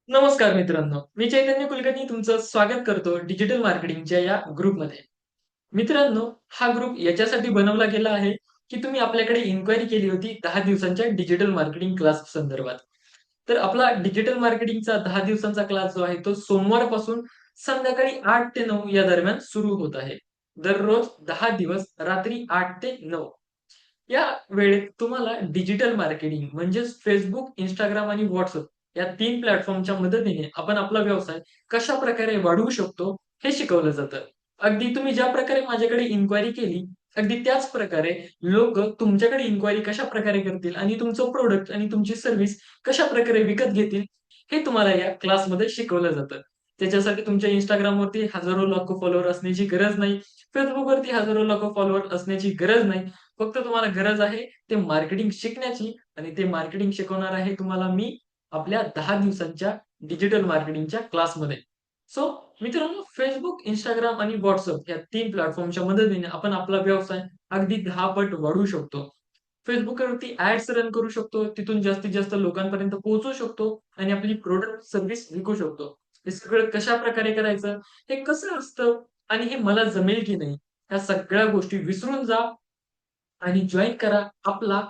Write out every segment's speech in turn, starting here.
नमस्कार मित्रांनो, मी चैतन्य कुलकर्णी तुमचं स्वागत करतो डिजिटल मार्केटिंगच्या या ग्रुपमध्ये. मित्रांनो, हा ग्रुप याच्यासाठी बनवला गेला आहे, की तुम्ही आपल्याकडे इन्क्वायरी केली होती 10 दिवसांच्या डिजिटल मार्केटिंग क्लास संदर्भात. तर आपला डिजिटल मार्केटिंगचा 10 दिवसांचा क्लास जो आहे, तो सोमवारपासून संध्याकाळी 8 ते 9 या दरम्यान सुरू होत आहे. दररोज 10 दिवस रात्री 8 ते 9 या वेळेत तुम्हाला डिजिटल मार्केटिंग म्हणजेच Facebook, Instagram आणि WhatsApp या 3 प्लॅटफॉर्मच्या मदतीने आपण आपला व्यवसाय कशाप्रकारे वाढवू शकतो, हे शिकवलं जातं. अगदी तुम्ही ज्या प्रकारे माझ्याकडे इन्क्वायरी केली, अगदी त्याच प्रकारे लोकं तुमच्याकडे इन्क्वायरी कशाप्रकारे करतील आणि तुमचं प्रॉडक्ट आणि तुमची सर्व्हिस कशाप्रकारे विकत घेतील, हे तुम्हाला या क्लासमध्ये शिकवलं जातं. त्याच्यासाठी तुमच्या Instagramवरती हजारो लाखो फॉलोवर असण्याची गरज नाही. Facebookवरती हजारो लाखो फॉलोवर असण्याची गरज नाही. फक्त तुम्हाला गरज आहे ते मार्केटिंग शिकण्याची आणि ते मार्केटिंग शिकवणार आहे तुम्हाला मी आपल्या 10 दिवसांच्या डिजिटल मार्केटिंगच्या क्लासमध्ये. सो मित्रांनो Facebook, Instagram आणि WhatsApp या 3 प्लॅटफॉर्मच्या मदतीने आपण आपला व्यवसाय अगदी 10 पट वाढवू शकतो. Facebookवरती ॲड्स रन करू शकतो. तिथून जास्तीत जास्त लोकांपर्यंत पोहोचू शकतो आणि आपली प्रॉडक्ट सर्व्हिस विकू शकतो. हे सगळं कशाप्रकारे करायचं? हे कसं असतं आणि हे मला जमेल की नाही? ह्या सगळ्या गोष्टी विसरून जा आणि जॉइन करा आपला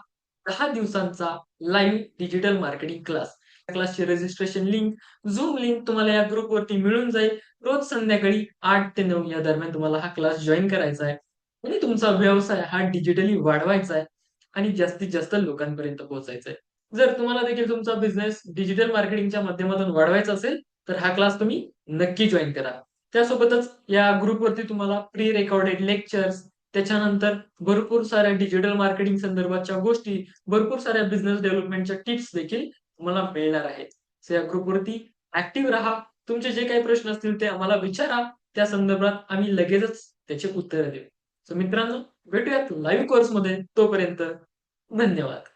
10 दिवसांचा लाईव्ह डिजिटल मार्केटिंग क्लास. त्या क्लासची रजिस्ट्रेशन लिंक, Zoom लिंक तुम्हाला या ग्रुपवरती मिळून जाईल. रोज संध्याकाळी 8 ते 9 या दरम्यान तुम्हाला हा क्लास जॉइन करायचा आहे आणि तुमचा व्यवसाय हा डिजिटली वाढवायचा आहे आणि जास्तीत जास्त लोकांपर्यंत पोहोचायचा आहे. जर तुम्हाला देखील तुमचा बिझनेस डिजिटल मार्केटिंगच्या माध्यमातून वाढवायचा असेल, तर हा क्लास तुम्ही नक्की जॉइन करा. त्यासोबतच या ग्रुपवरती तुम्हाला प्री रेकॉर्डेड लेक्चर्स, त्याच्यानंतर भरपूर साऱ्या डिजिटल मार्केटिंग संदर्भाच्या गोष्टी, भरपूर साऱ्या बिझनेस डेव्हलपमेंटच्या टिप्स देखील तुम्हाला मिळणार आहेत. सो या ग्रुपवरती ॲक्टिव्ह राहा. तुमचे जे काही प्रश्न असतील ते आम्हाला विचारा. त्या संदर्भात आम्ही लगेचच त्याची उत्तरं देऊ. सो मित्रांनो, भेटूयात लाईव्ह कोर्समध्ये. तोपर्यंत धन्यवाद.